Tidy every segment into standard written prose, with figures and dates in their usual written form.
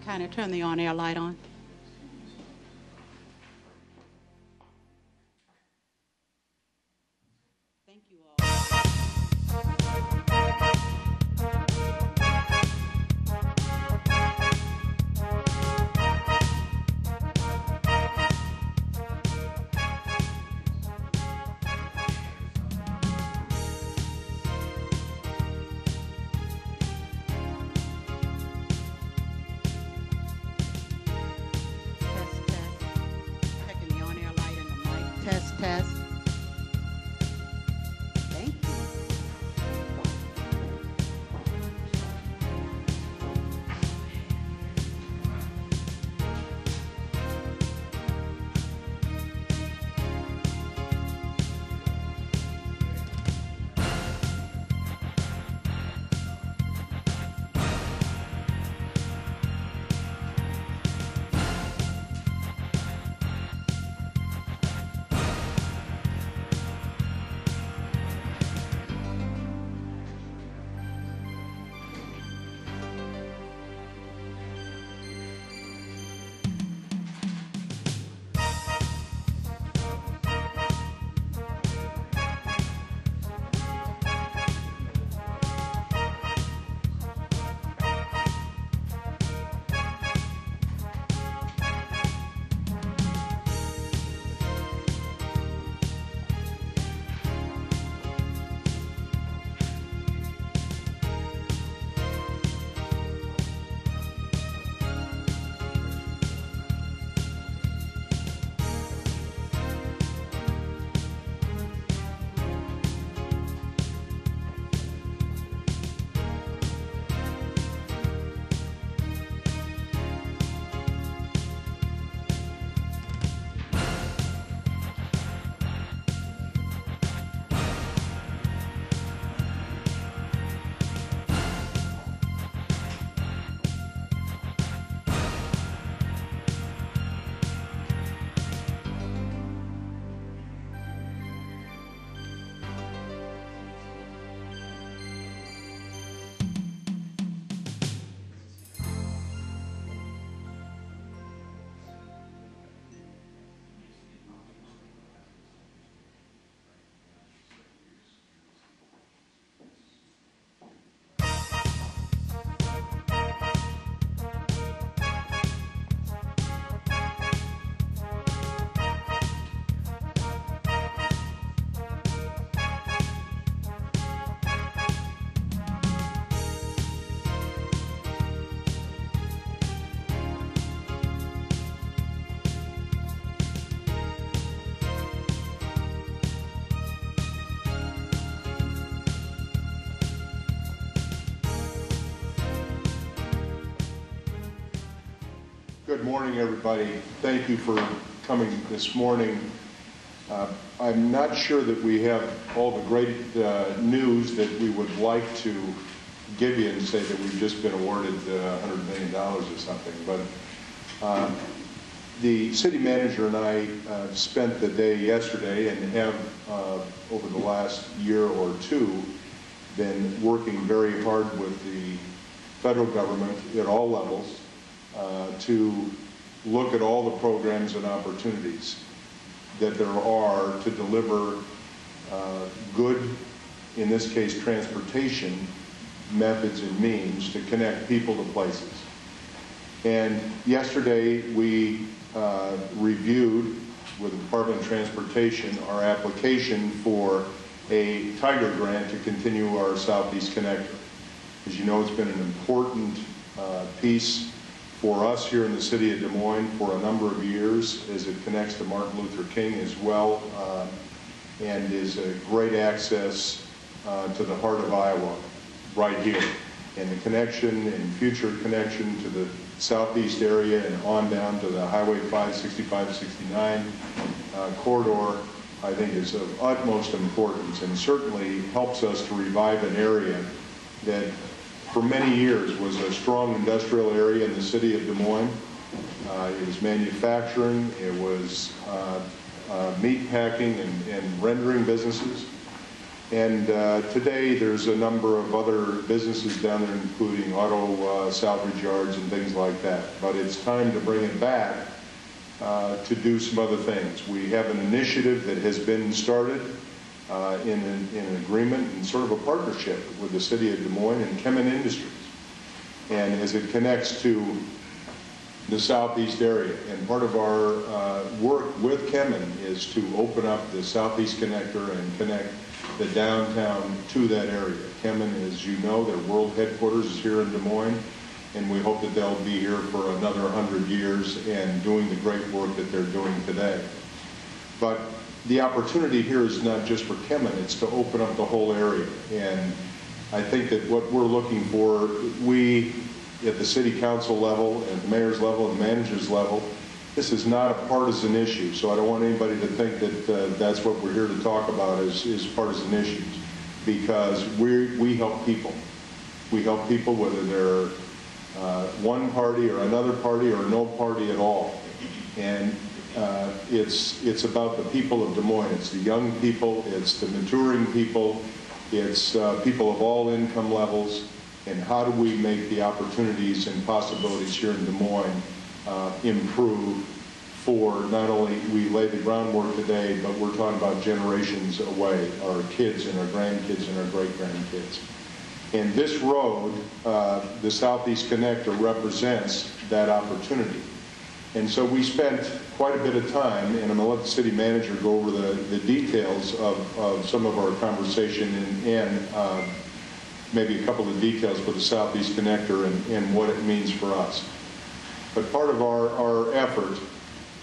Kind of turn the on-air light on. Thank you all. Test, test. Thank you. Good morning, everybody. Thank you for coming this morning. I'm not sure that we have all the great news that we would like to give you and say that we've just been awarded $100 million or something, but the city manager and I spent the day yesterday and have over the last year or two been working very hard with the federal government at all levels to look at all the programs and opportunities that there are to deliver good, in this case, transportation methods and means to connect people to places. And yesterday we reviewed with the Department of Transportation our application for a Tiger grant to continue our Southeast Connector. As you know, it's been an important piece for us here in the city of Des Moines for a number of years as it connects to Martin Luther King as well and is a great access to the heart of Iowa right here. And the connection and future connection to the southeast area and on down to the Highway 565-69 corridor, I think is of utmost importance and certainly helps us to revive an area that for many years was a strong industrial area in the city of Des Moines. It was manufacturing, it was meat packing and rendering businesses. And today there's a number of other businesses down there, including auto salvage yards and things like that. But it's time to bring it back to do some other things. We have an initiative that has been started in an agreement and sort of a partnership with the City of Des Moines and Cownie Industries. And as it connects to the southeast area, and part of our work with Cownie is to open up the southeast connector and connect the downtown to that area. Cownie, as you know, their world headquarters is here in Des Moines, and we hope that they'll be here for another 100 years and doing the great work that they're doing today. But the opportunity here is not just for Cownie, it's to open up the whole area. And I think that what we're looking for, we at the city council level, at the mayor's level, and the manager's level, this is not a partisan issue. So I don't want anybody to think that that's what we're here to talk about is partisan issues, because we help people. We help people whether they're one party or another party or no party at all. And it's about the people of Des Moines. It's the young people, it's the maturing people, it's people of all income levels, and how do we make the opportunities and possibilities here in Des Moines improve for not only we lay the groundwork today, but we're talking about generations away, our kids and our grandkids and our great-grandkids. And this road, the Southeast Connector, represents that opportunity. And so we spent quite a bit of time, and I'm going to let the city manager go over the details of some of our conversation and maybe a couple of details for the Southeast Connector and what it means for us. But part of our effort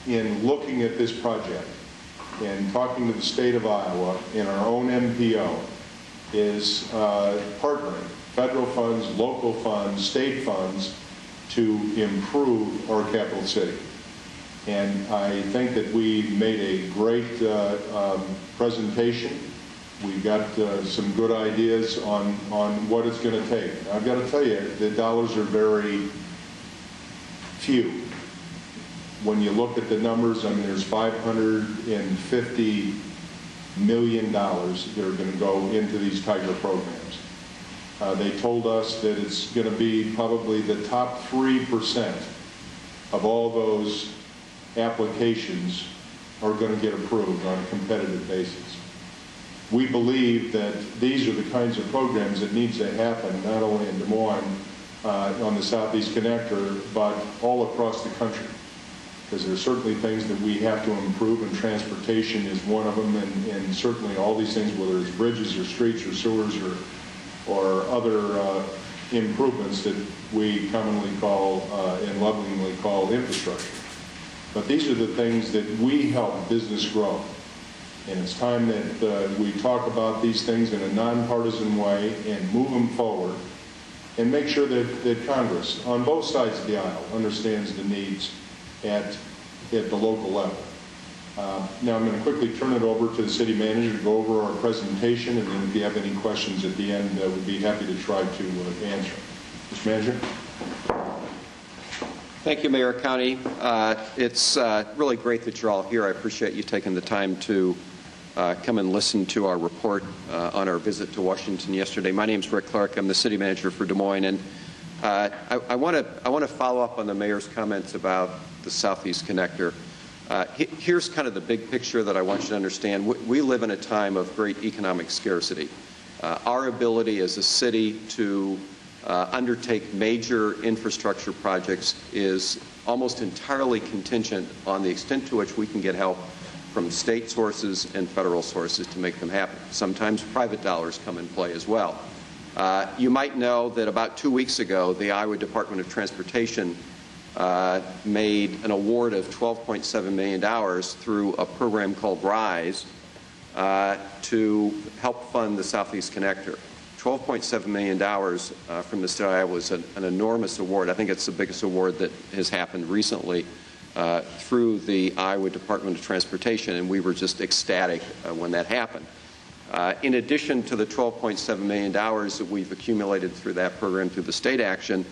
in looking at this project and talking to the state of Iowa and our own MPO is partnering federal funds, local funds, state funds to improve our capital city. And I think that we made a great presentation. We got some good ideas on what it's going to take. I've got to tell you, the dollars are very few. When you look at the numbers, I mean, there's $550 million that are going to go into these Tiger programs. They told us that it's going to be probably the top 3% of all those applications are going to get approved on a competitive basis. We believe that these are the kinds of programs that needs to happen not only in Des Moines on the Southeast Connector, but all across the country. Because there are certainly things that we have to improve, and transportation is one of them, and certainly all these things, whether it's bridges or streets or sewers or other improvements that we commonly call and lovingly call infrastructure. But these are the things that we help business grow. And it's time that we talk about these things in a nonpartisan way and move them forward and make sure that Congress, on both sides of the aisle, understands the needs at the local level. Now I'm going to quickly turn it over to the city manager to go over our presentation, and then if you have any questions at the end, we'd be happy to try to answer. Mr. Manager. Thank you, Mayor Cownie. It's really great that you're all here. I appreciate you taking the time to come and listen to our report on our visit to Washington yesterday. My name is Rick Clark. I'm the city manager for Des Moines, and I want to follow up on the mayor's comments about the Southeast Connector. Here's kind of the big picture that I want you to understand. We live in a time of great economic scarcity. Our ability as a city to undertake major infrastructure projects is almost entirely contingent on the extent to which we can get help from state sources and federal sources to make them happen. Sometimes private dollars come in play as well. You might know that about 2 weeks ago, the Iowa Department of Transportation made an award of $12.7 million through a program called RISE to help fund the Southeast Connector. $12.7 million from the state of Iowa was an enormous award. I think it's the biggest award that has happened recently through the Iowa Department of Transportation, and we were just ecstatic when that happened. In addition to the $12.7 million that we've accumulated through that program through the state action,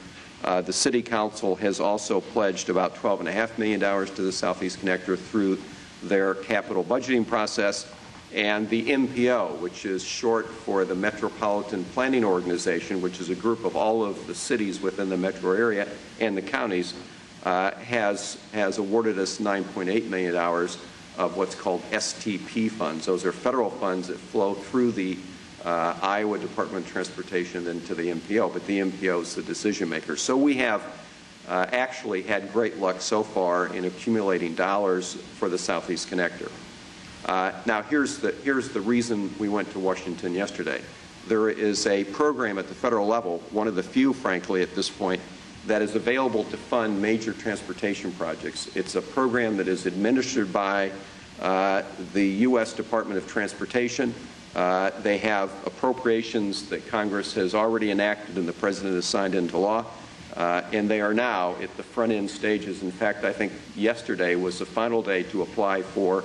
the City Council has also pledged about $12.5 million to the Southeast Connector through their capital budgeting process, and the MPO, which is short for the Metropolitan Planning Organization, which is a group of all of the cities within the metro area and the counties, has awarded us $9.8 million of what's called STP funds. Those are federal funds that flow through the Iowa Department of Transportation into the MPO, but the MPO is the decision maker. So we have actually had great luck so far in accumulating dollars for the Southeast Connector. Now, here's the reason we went to Washington yesterday. There is a program at the federal level, one of the few, frankly, at this point, that is available to fund major transportation projects. It's a program that is administered by the U.S. Department of Transportation. They have appropriations that Congress has already enacted and the President has signed into law, and they are now at the front-end stages. In fact, I think yesterday was the final day to apply for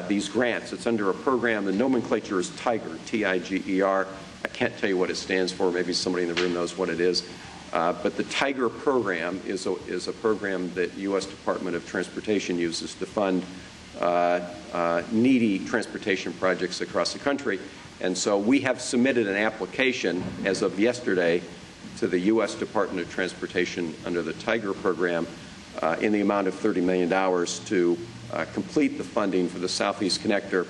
these grants. It's under a program, the nomenclature is TIGER, T-I-G-E-R. I can't tell you what it stands for. Maybe somebody in the room knows what it is. But the TIGER program is a program that U.S. Department of Transportation uses to fund needy transportation projects across the country. And so we have submitted an application as of yesterday to the U.S. Department of Transportation under the TIGER program in the amount of $30 million to complete the funding for the Southeast Connector,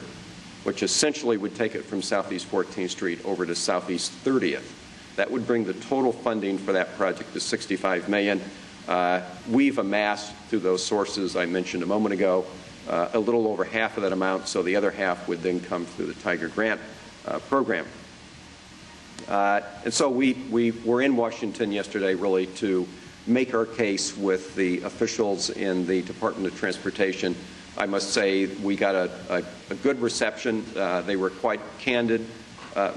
which essentially would take it from Southeast 14th Street over to Southeast 30th. That would bring the total funding for that project to $65 million. We've amassed through those sources I mentioned a moment ago a little over half of that amount, so the other half would then come through the TIGER grant program. And so we were in Washington yesterday really to make our case with the officials in the Department of Transportation. I must say we got a good reception. They were quite candid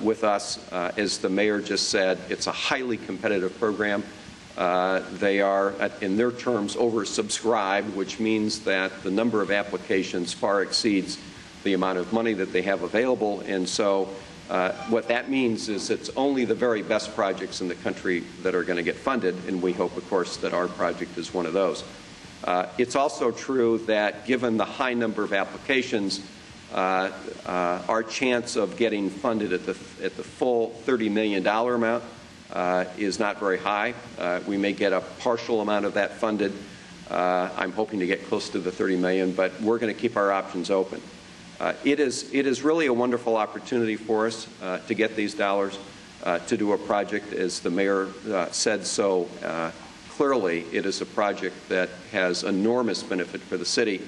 with us. As the mayor just said, it's a highly competitive program. They are, in their terms, oversubscribed, which means that the number of applications far exceeds the amount of money that they have available. And so what that means is it's only the very best projects in the country that are going to get funded, and we hope, of course, that our project is one of those. It's also true that given the high number of applications, our chance of getting funded at the full $30 million amount is not very high. We may get a partial amount of that funded. I'm hoping to get close to the $30 million, but we're going to keep our options open. It is really a wonderful opportunity for us to get these dollars to do a project, as the mayor said so clearly. It is a project that has enormous benefit for the city.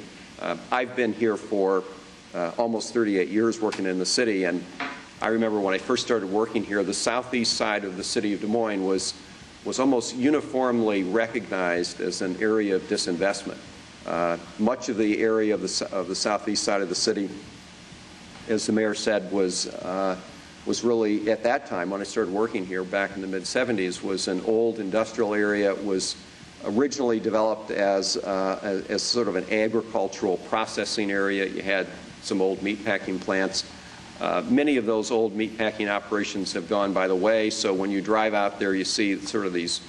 I've been here for almost 38 years working in the city, and I remember when I first started working here, the southeast side of the city of Des Moines was almost uniformly recognized as an area of disinvestment. Much of the area of the southeast side of the city, as the mayor said, was really, at that time when I started working here back in the mid-70s, was an old industrial area. It was originally developed as sort of an agricultural processing area. You had some old meatpacking plants. Many of those old meatpacking operations have gone by the way, so when you drive out there you see sort of these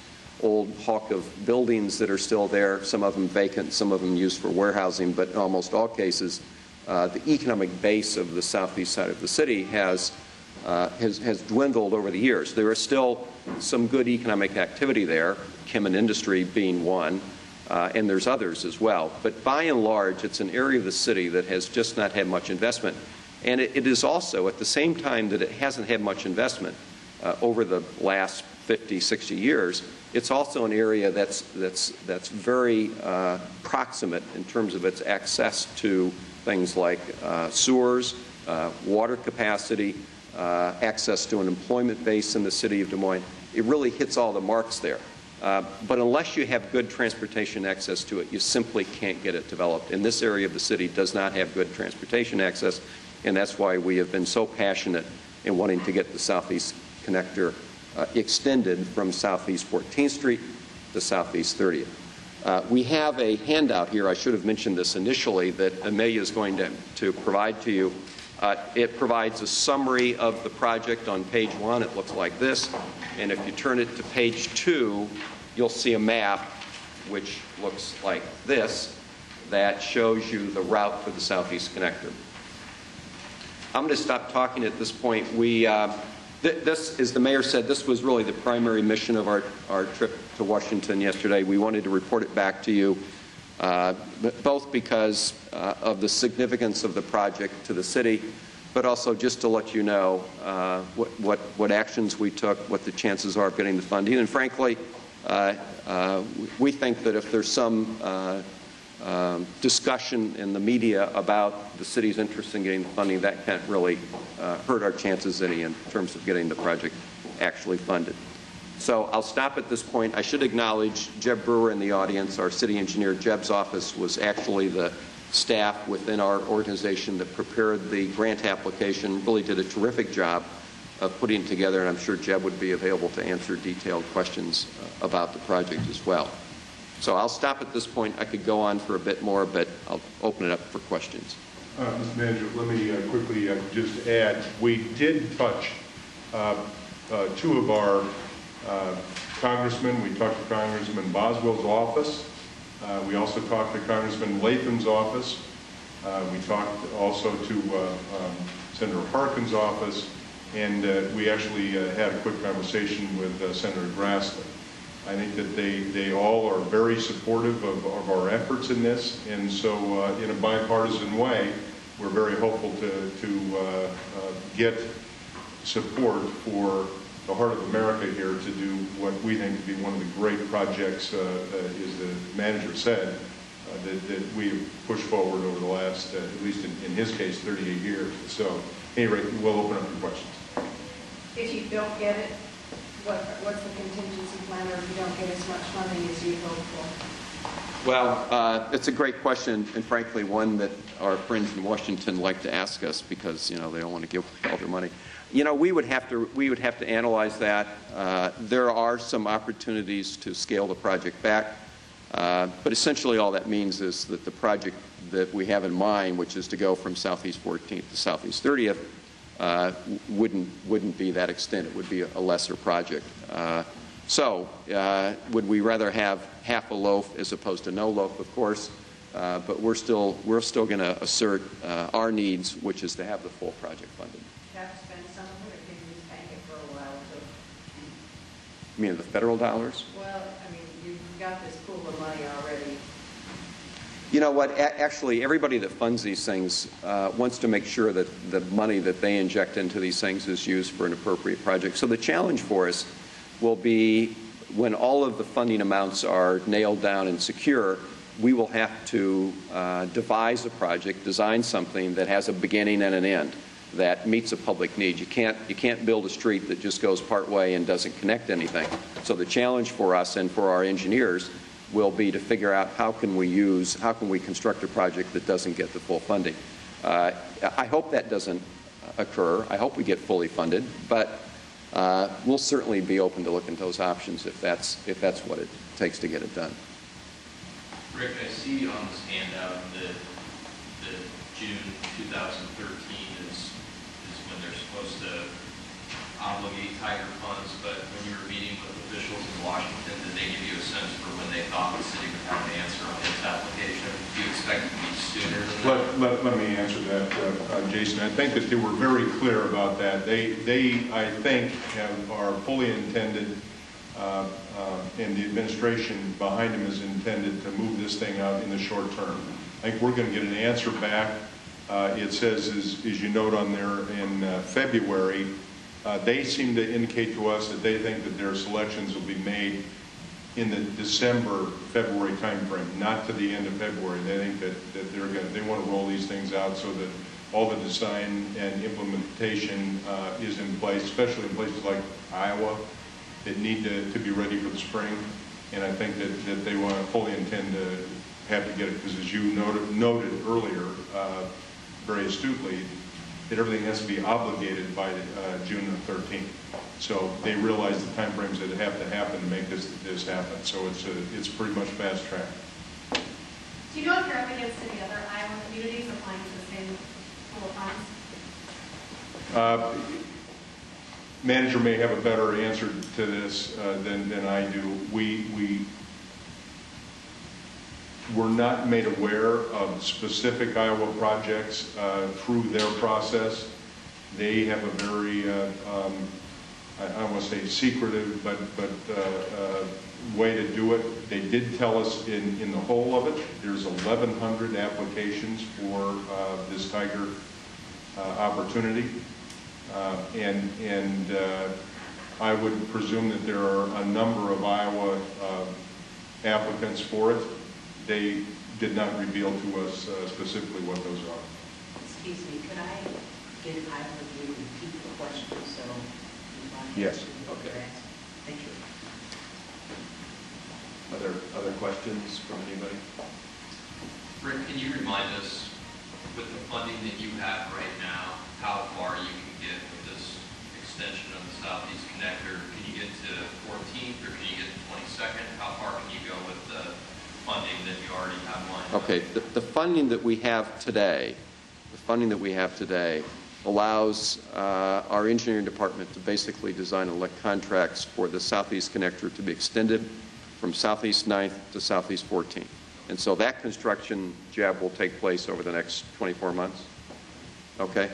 old hunk of buildings that are still there, some of them vacant, some of them used for warehousing, but in almost all cases the economic base of the southeast side of the city has dwindled over the years. There is still some good economic activity there, chem and industry being one, and there's others as well. But by and large, it's an area of the city that has just not had much investment. And it is also, at the same time that it hasn't had much investment over the last 50, 60 years, it's also an area that's very proximate in terms of its access to things like sewers, water capacity, access to an employment base in the city of Des Moines. It really hits all the marks there. But unless you have good transportation access to it, you simply can't get it developed. And this area of the city does not have good transportation access, and that's why we have been so passionate in wanting to get the Southeast Connector extended from Southeast 14th Street to Southeast 30th. We have a handout here, I should have mentioned this initially, that Amelia is going to provide to you. It provides a summary of the project on page 1. It looks like this. And if you turn it to page 2, you'll see a map which looks like this that shows you the route for the Southeast Connector. I'm going to stop talking at this point. This, as the mayor said, this was really the primary mission of our trip to Washington yesterday. We wanted to report it back to you, both because of the significance of the project to the city, but also just to let you know what actions we took, what the chances are of getting the funding. And frankly, we think that if there's some discussion in the media about the city's interest in getting the funding, that can't really hurt our chances any in terms of getting the project actually funded. So I'll stop at this point. I should acknowledge Jeb Brewer in the audience. Our city engineer, Jeb's office, was actually the staff within our organization that prepared the grant application, really did a terrific job of putting it together, and I'm sure Jeb would be available to answer detailed questions about the project as well. So I'll stop at this point. I could go on for a bit more, but I'll open it up for questions. Mr. Manager, let me quickly just add, we did touch two of our congressmen. We talked to Congressman Boswell's office. We also talked to Congressman Latham's office. We talked also to Senator Harkin's office, and we actually had a quick conversation with Senator Grassley. I think that they all are very supportive of our efforts in this, and so in a bipartisan way, we're very hopeful to get support for the heart of America here to do what we think to be one of the great projects, as the manager said, that we've pushed forward over the last, at least in his case, 38 years. So, at any rate, we'll open up for questions. If you don't get it, what's the contingency plan, or if you don't get as much funding as you hope for? Well, it's a great question, and frankly, one that our friends in Washington like to ask us because, you know, they don't want to give away all their money. You know, we would have to analyze that. There are some opportunities to scale the project back, but essentially all that means is that the project that we have in mind, which is to go from Southeast 14th to Southeast 30th, wouldn't be that extent. It would be a lesser project. So would we rather have half a loaf as opposed to no loaf? Of course, but we're still going to assert our needs, which is to have the full project funded. Have to spend some of it, or can you just bank it for a while too? You mean the federal dollars? Well, I mean, you've got this pool of money already. You know what? Actually, everybody that funds these things wants to make sure that the money that they inject into these things is used for an appropriate project. So the challenge for us will be when all of the funding amounts are nailed down and secure, we will have to devise a project, design something that has a beginning and an end, that meets a public need. You can't build a street that just goes part way and doesn't connect anything. So the challenge for us and for our engineers will be to figure out how can we construct a project that doesn't get the full funding. I hope that doesn't occur. I hope we get fully funded, but we'll certainly be open to looking at those options if that's what it takes to get it done. Rick, I see on this handout that June 2013 is when they're supposed to obligate Tiger funds, but when you were meeting with officials in Washington, did they give you a sense for when they thought the city would have an answer on its application? Do you expect it to be sooner than that? Let me answer that, Jason. I think that they were very clear about that. They I think, are fully intended, and the administration behind them is intended to move this thing out in the short term. I think we're going to get an answer back. It says, as you note on there, in February, they seem to indicate to us that they think that their selections will be made in the December-February timeframe, not to the end of February. They think that they want to roll these things out so that all the design and implementation is in place, especially in places like Iowa that need to be ready for the spring. And I think that they want to fully intend to have to get it, because as you noted earlier, very astutely, that everything has to be obligated by June the 13th. So they realize the timeframes that have to happen to make this happen. So it's pretty much fast track. Do you know if you're up against any other Iowa communities applying for the same pool of funds? Manager may have a better answer to this than I do. We're not made aware of specific Iowa projects through their process. They have a very, I don't want to say secretive, but way to do it. They did tell us in the whole of it, there's 1,100 applications for this Tiger opportunity. And I would presume that there are a number of Iowa applicants for it. They did not reveal to us specifically what those are. Excuse me, could I get either of you to repeat the question so we might Yes. answer what Okay. you're asking? Thank you. Other questions from anybody? Rick, can you remind us, with the funding that you have right now, how far you can get with this extension of the Southeast Connector? Can you get to 14th or can you get to 22nd? How far can you go with the funding that you already have lined up? Okay, the funding that we have today, allows our engineering department to basically design and let contracts for the Southeast Connector to be extended from Southeast 9th to Southeast 14th. And so that construction job will take place over the next 24 months. Okay?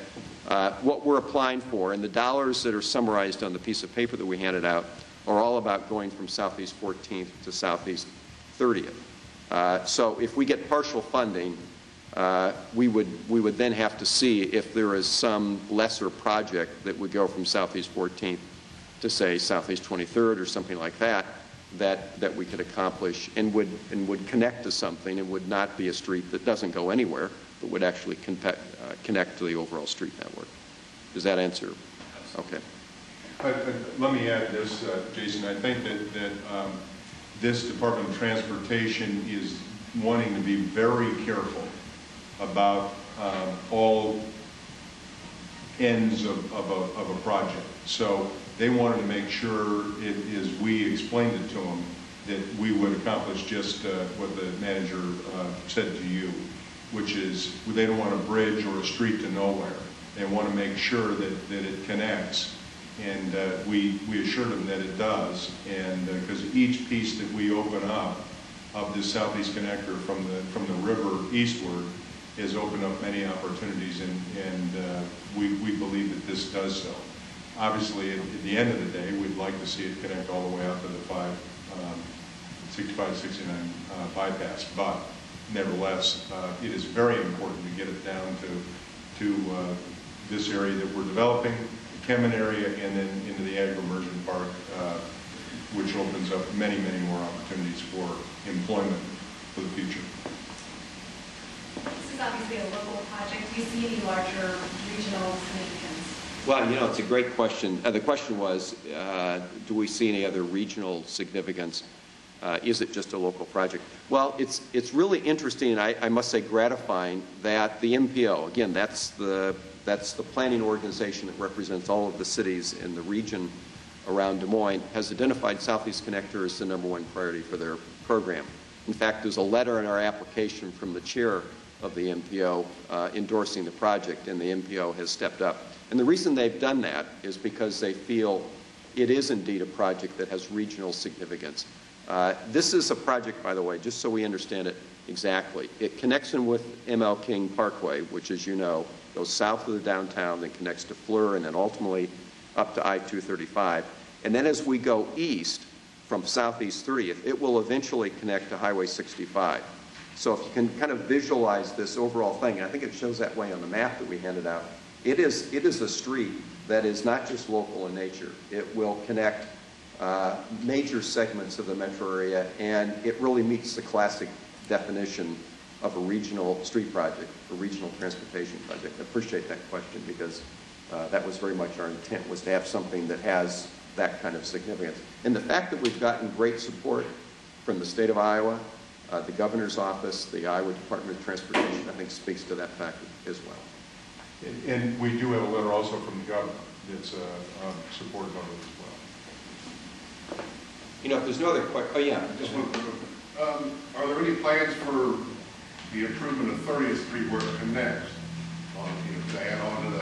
What we're applying for, and the dollars that are summarized on the piece of paper that we handed out, are all about going from Southeast 14th to Southeast 30th. So if we get partial funding, we would then have to see if there is some lesser project that would go from Southeast 14th to, say, Southeast 23rd or something like that, that we could accomplish and would connect to something and would not be a street that doesn't go anywhere, but would actually connect to the overall street network. Does that answer? Okay. Let me add this, Jason. I think that this Department of Transportation is wanting to be very careful about all ends of a project. So they wanted to make sure, as we explained it to them, that we would accomplish just what the manager said to you, which is they don't want a bridge or a street to nowhere. They want to make sure that it connects. And we assured them that it does. And because each piece that we open up of this Southeast Connector from the river eastward has opened up many opportunities, and we believe that this does so. Obviously, at the end of the day, we'd like to see it connect all the way out to the 65-69 bypass, but nevertheless, it is very important to get it down to this area that we're developing, the Kemen area, and then into the Ag Immersion Park, which opens up many, many more opportunities for employment for the future. This is obviously a local project. Do you see any larger regional significance? Well, it's a great question. The question was, do we see any other regional significance? Is it just a local project? Well, it's really interesting, and I must say gratifying, that the MPO, again, that's the planning organization that represents all of the cities in the region around Des Moines, has identified Southeast Connector as the #1 priority for their program. In fact, there's a letter in our application from the chair of the MPO endorsing the project, and the MPO has stepped up. And the reason they've done that is because they feel it is indeed a project that has regional significance. This is a project, by the way, just so we understand it exactly. It connects in with M.L. King Parkway, which, as you know, goes south of the downtown, then connects to Fleur, and then ultimately up to I-235. And then as we go east from Southeast 30th, it will eventually connect to Highway 65. So if you can kind of visualize this overall thing, and I think it shows that way on the map that we handed out, it is a street that is not just local in nature. It will connect major segments of the metro area, and it really meets the classic definition of a regional street project, a regional transportation project. I appreciate that question, because that was very much our intent, was to have something that has that kind of significance. And the fact that we've gotten great support from the state of Iowa, the governor's office, the Iowa Department of Transportation, I think speaks to that fact as well. And we do have a letter also from the governor that's supportive of it as well. If there's no other questions, oh yeah. Just one quick one. Are there any plans for the improvement of 30th Street where it connects? To add on to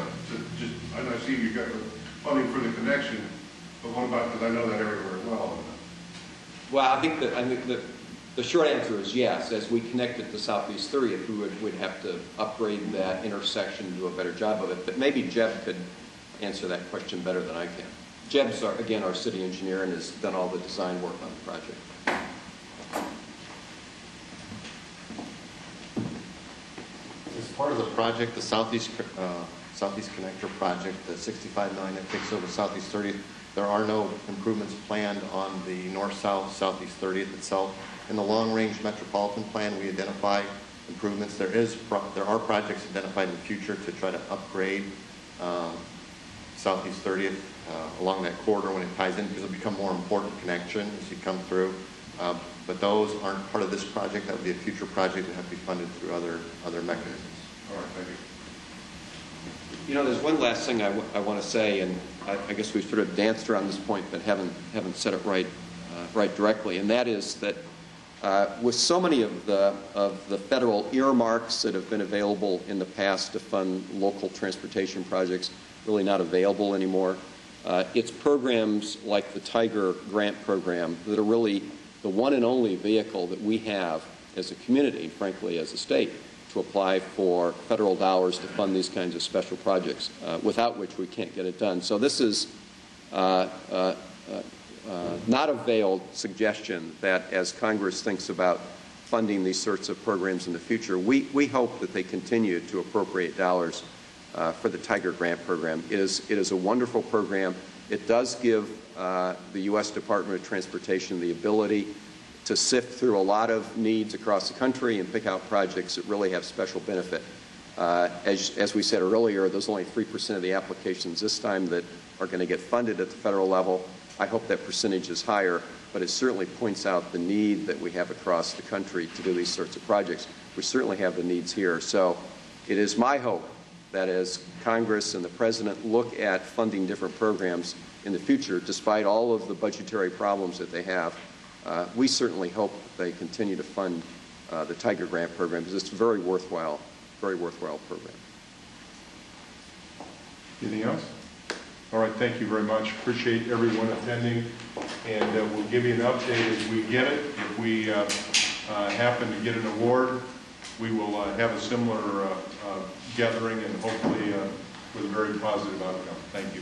I know, I see you've got the funding for the connection, but what about, because I know that area very well. Well, I think the short answer is yes. As we connect it to Southeast 30th, we would have to upgrade that intersection and do a better job of it. But maybe Jeb could answer that question better than I can. Jeb's, again, our city engineer and has done all the design work on the project. As part of the project, the Southeast Connector project, the $65 million that takes over Southeast 30th, there are no improvements planned on the north-south Southeast 30th itself. In the long-range metropolitan plan, we identify improvements. There are projects identified in the future to try to upgrade Southeast 30th along that corridor when it ties in, because it'll become more important connection as you come through. But those aren't part of this project. That would be a future project that have to be funded through other mechanisms. All right, thank you. You know, there's one last thing I want to say, and I guess we've sort of danced around this point, but haven't said it right directly, and that is that with so many of the federal earmarks that have been available in the past to fund local transportation projects really not available anymore, it's programs like the Tiger Grant Program that are really the one and only vehicle that we have as a community, frankly as a state, to apply for federal dollars to fund these kinds of special projects, without which we can't get it done. So this is not a veiled suggestion that as Congress thinks about funding these sorts of programs in the future, we hope that they continue to appropriate dollars for the Tiger Grant Program. It is a wonderful program. It does give the U.S. Department of Transportation the ability to sift through a lot of needs across the country and pick out projects that really have special benefit. As we said earlier, there's only 3% of the applications this time that are going to get funded at the federal level. I hope that percentage is higher, but it certainly points out the need that we have across the country to do these sorts of projects. We certainly have the needs here. So it is my hope that as Congress and the President look at funding different programs in the future, despite all of the budgetary problems that they have, we certainly hope that they continue to fund the Tiger Grant Program, because it's a very worthwhile program. Anything else? All right, thank you very much. Appreciate everyone attending, and we'll give you an update as we get it. If we happen to get an award, we will have a similar gathering, and hopefully with a very positive outcome. Thank you.